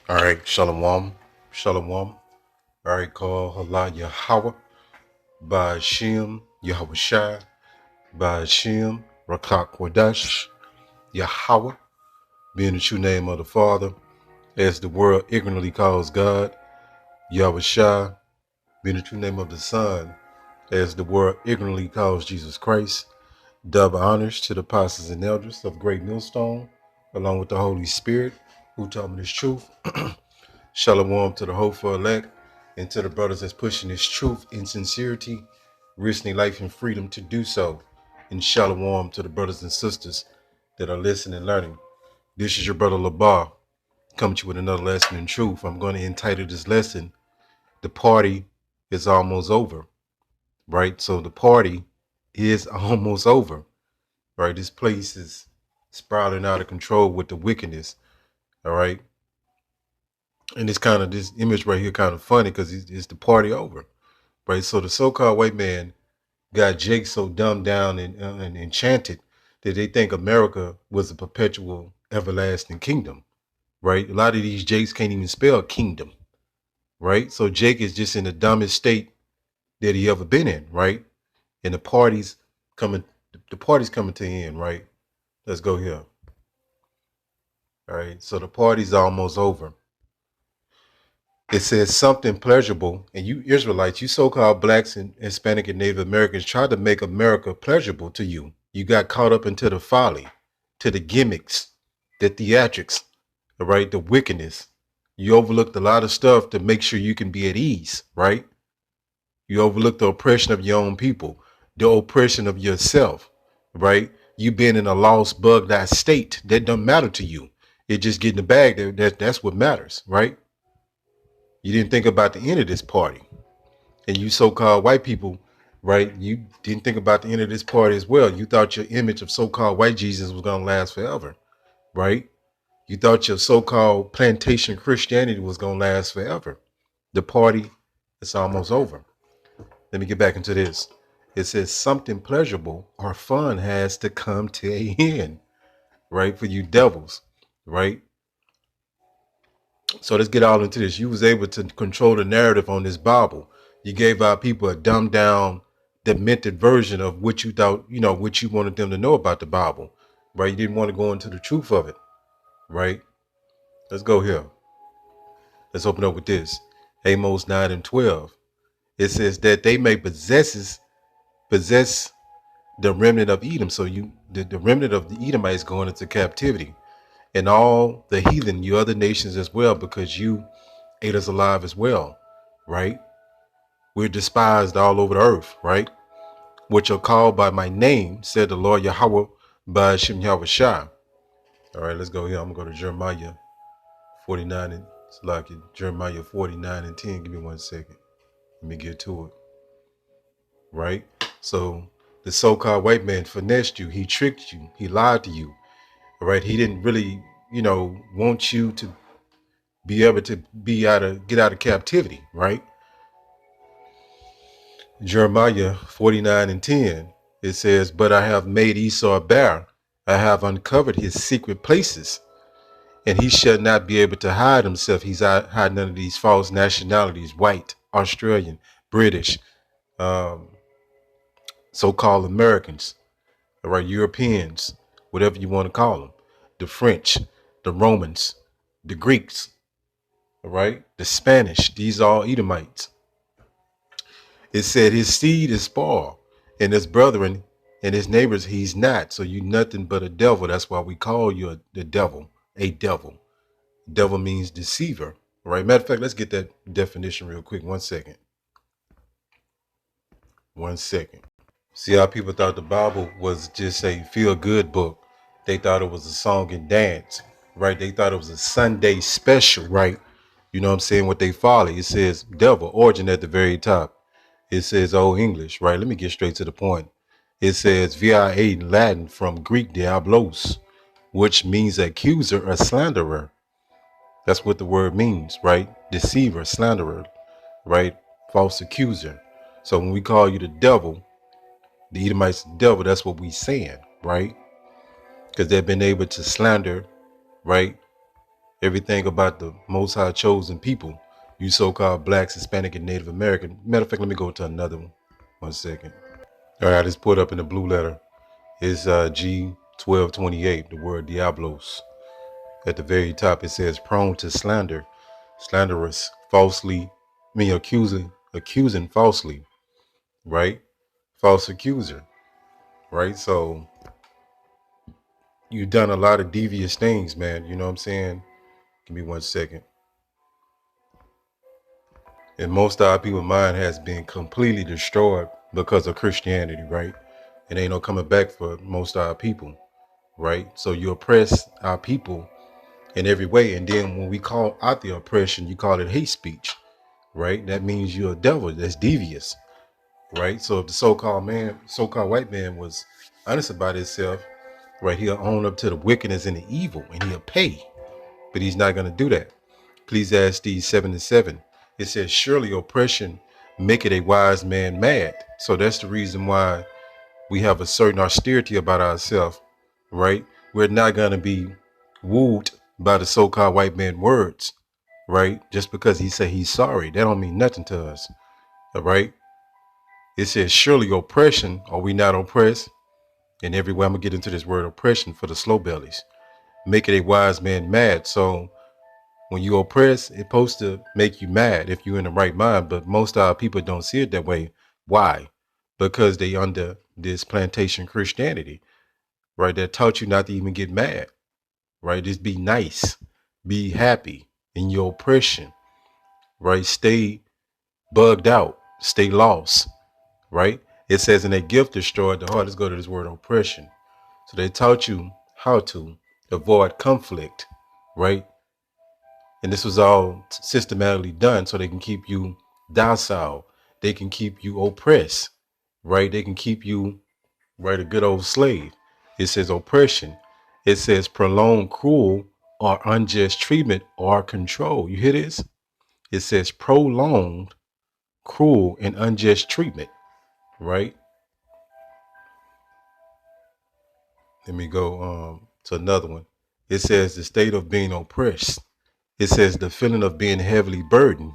All right, Shalom, Shalom. All right, call Allah Yahweh, Ba'ashim, Yahweh Shai, Ba'ashim, Rakak Wadash, Yahweh, being the true name of the Father, as the world ignorantly calls God, Yahweh Shai, being the true name of the Son, as the world ignorantly calls Jesus Christ. Double honors to the apostles and elders of Great Millstone, along with the Holy Spirit, who taught me this truth. Shalom to the hopeful elect and to the brothers that's pushing this truth in sincerity, risking life and freedom to do so. And shalom to the brothers and sisters that are listening and learning. This is your brother Labar coming to you with another lesson in truth. I'm going to entitle this lesson, The Party is Almost Over, right? So the party is almost over, right? This place is spiraling out of control with the wickedness, all right? And it's kind of, this image right here kind of funny because it's the party over, right? So the so-called white man got Jake so dumbed down and enchanted that they think America was a perpetual everlasting kingdom, right? A lot of these Jakes can't even spell kingdom, right? So Jake is just in the dumbest state that he ever been in, right? And coming, the party's coming to an end, right? Let's go here. All right, so the party's almost over. It says something pleasurable, and you Israelites, you so-called blacks and Hispanic and Native Americans tried to make America pleasurable to you. You got caught up into the folly, to the gimmicks, the theatrics, all right, the wickedness. You overlooked a lot of stuff to make sure you can be at ease, right? You overlooked the oppression of your own people, the oppression of yourself, right? You been in a lost, bugged out state that don't matter to you. It just getting the bag. That's what matters, right? You didn't think about the end of this party. And you so-called white people, right? You didn't think about the end of this party as well. You thought your image of so-called white Jesus was going to last forever, right? You thought your so-called plantation Christianity was going to last forever. The party is almost over. Let me get back into this. It says something pleasurable or fun has to come to an end, right? For you devils, right? So let's get all into this. You was able to control the narrative on this Bible. You gave our people a dumbed down, demented version of what you thought, what you wanted them to know about the Bible, right? You didn't want to go into the truth of it, right? Let's go here. Let's open up with this. Amos 9 and 12. It says that they may possess the remnant of Edom. So the remnant of the Edomites going into captivity, and all the heathen, you other nations as well, because you ate us alive as well, right? We're despised all over the earth, right? Which are called by my name, said the Lord Yahweh, by Shem Yahweh Shai. All right, let's go here. I'm going to go to Jeremiah 49 and it's like Jeremiah 49 and 10. Give me 1 second. Let me get to it. Right? So the so-called white man finessed you. He tricked you. He lied to you. All right. He didn't really, want you to be able to get out of captivity, right? Jeremiah 49 and 10, it says, but I have made Esau bare. I have uncovered his secret places, and he shall not be able to hide himself. He's hide none of these false nationalities, white, Australian, British, um, so-called Americans, all right, Europeans, whatever you want to call them, the French, the Romans, the Greeks, all right, the Spanish, these are all Edomites. It said his seed is spoiled, and his brethren and his neighbors he's not. So you nothing but a devil. That's why we call you the devil, a devil. Devil means deceiver. All right. Matter of fact, let's get that definition real quick. 1 second. 1 second. See how people thought the Bible was just a feel-good book. They thought it was a song and dance, right? They thought it was a Sunday special, right? You know what I'm saying? What they follow. It says devil, origin at the very top. It says Old English, right? Let me get straight to the point. It says via Latin from Greek diablos, which means accuser or slanderer. That's what the word means, right? Deceiver, slanderer, right? False accuser. So when we call you the devil, the Edomites the devil, that's what we saying, right? Because they've been able to slander, right? Everything about the Most High chosen people, you so-called blacks, Hispanic, and Native American. Matter of fact, let me go to another one. 1 second. All right, I just put up in the blue letter. It's G1228, the word Diablos. At the very top, it says prone to slander, slanderous, falsely, accusing falsely, right? False accuser, right? So you've done a lot of devious things, man. You know what I'm saying? Give me 1 second. And most of our people's mind has been completely destroyed because of Christianity, right? And ain't no coming back for most of our people, right? So you oppress our people in every way. And then when we call out the oppression, you call it hate speech, right? That means you're a devil. That's devious, right? So if the so-called white man was honest about himself, right, he'll own up to the wickedness and the evil and he'll pay. But he's not going to do that. Ecclesiastes 7:7. It says, surely oppression maketh a wise man mad. So that's the reason why we have a certain austerity about ourselves, right? We're not going to be wooed by the so-called white man words, right? Just because he say he's sorry, that don't mean nothing to us, all right? It says, surely oppression, are we not oppressed? And everywhere I'm going to get into this word oppression for the slow bellies. Make it a wise man mad. So when you oppress, it's supposed to make you mad if you're in the right mind. But most of our people don't see it that way. Why? Because they under this plantation Christianity, right? That taught you not to even get mad, right? Just be nice, be happy in your oppression, right? Stay bugged out, stay lost, right? It says in a gift destroyed, the heart. Let's go to this word oppression. So they taught you how to avoid conflict, right? And this was all systematically done so they can keep you docile. They can keep you oppressed, right? They can keep you, right, a good old slave. It says oppression. It says prolonged cruel or unjust treatment or control. You hear this? It says prolonged cruel and unjust treatment, right? Let me go to another one. It says the state of being oppressed. It says the feeling of being heavily burdened,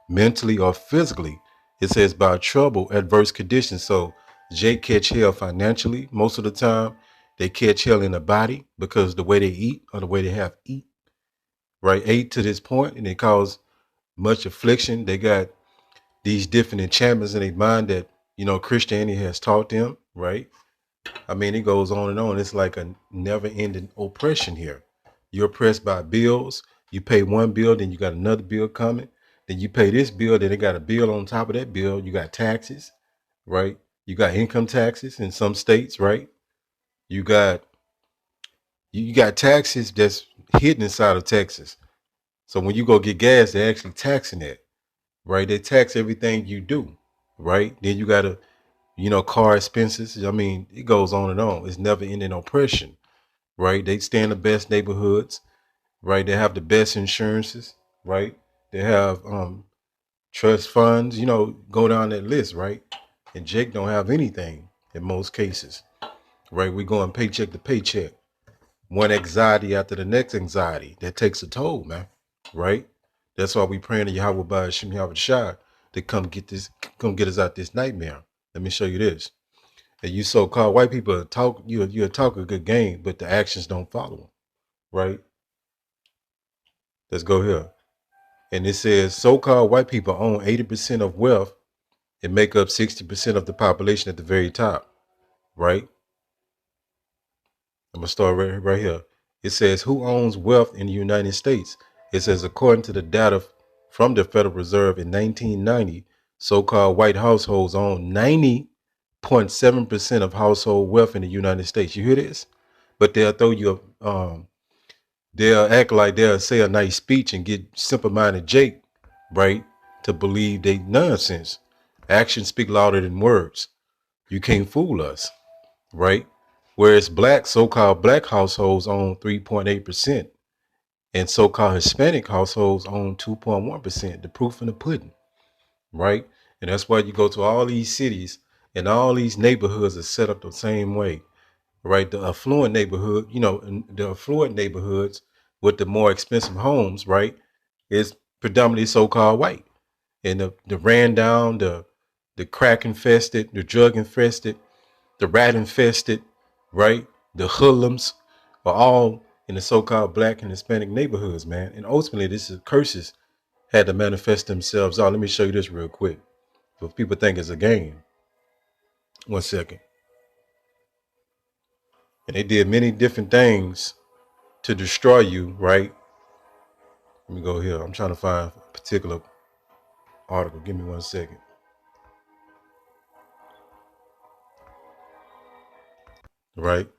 mentally or physically. It says by trouble, adverse conditions. So Jake catch hell financially most of the time. They catch hell in the body because the way they eat or the way they have eat, right? Ate to this point and they cause much affliction. They got these different enchantments in their mind that, Christianity has taught them, right? I mean, it goes on and on. It's like a never ending oppression here. You're oppressed by bills. You pay one bill, then you got another bill coming. Then you pay this bill, then they got a bill on top of that bill. You got taxes, right? You got income taxes in some states, right? You got taxes that's hidden inside of Texas. So when you go get gas, they're actually taxing it, right? They tax everything you do, right? Then you got to, car expenses. I mean, it goes on and on. It's never ending oppression, right? They stay in the best neighborhoods, right? They have the best insurances, right? They have trust funds, go down that list, right? And Jake don't have anything in most cases, right? We going paycheck to paycheck, one anxiety after the next anxiety. That takes a toll, man, right? That's why we praying to Yahweh by Hashem Yahweh Shai to come get us out this nightmare. Let me show you this. And you so-called white people talk, you talk a good game, but the actions don't follow them, right? Let's go here. And it says so-called white people own 80% of wealth and make up 60% of the population at the very top, right? I'm gonna start right here. It says who owns wealth in the United States? It says according to the data from the Federal Reserve in 1990, so-called white households own 90.7% of household wealth in the United States. You hear this? But they'll throw you they'll act like they'll say a nice speech and get simple-minded Jake, right, to believe they nonsense. Actions speak louder than words. You can't fool us, right? Whereas so-called black households own 3.8% and so-called Hispanic households own 2.1%. The proof in the pudding, right? And that's why you go to all these cities and all these neighborhoods are set up the same way, right? The affluent neighborhoods with the more expensive homes, right, is predominantly so-called white. And the ran down, the crack infested, the drug infested, the rat infested, right, the hoodlums are all in the so-called black and Hispanic neighborhoods, man. And ultimately, this is curses had to manifest themselves out. Let me show you this real quick. If people think it's a game, 1 second. And they did many different things to destroy you, right? Let me go here. I'm trying to find a particular article. Give me 1 second. Right?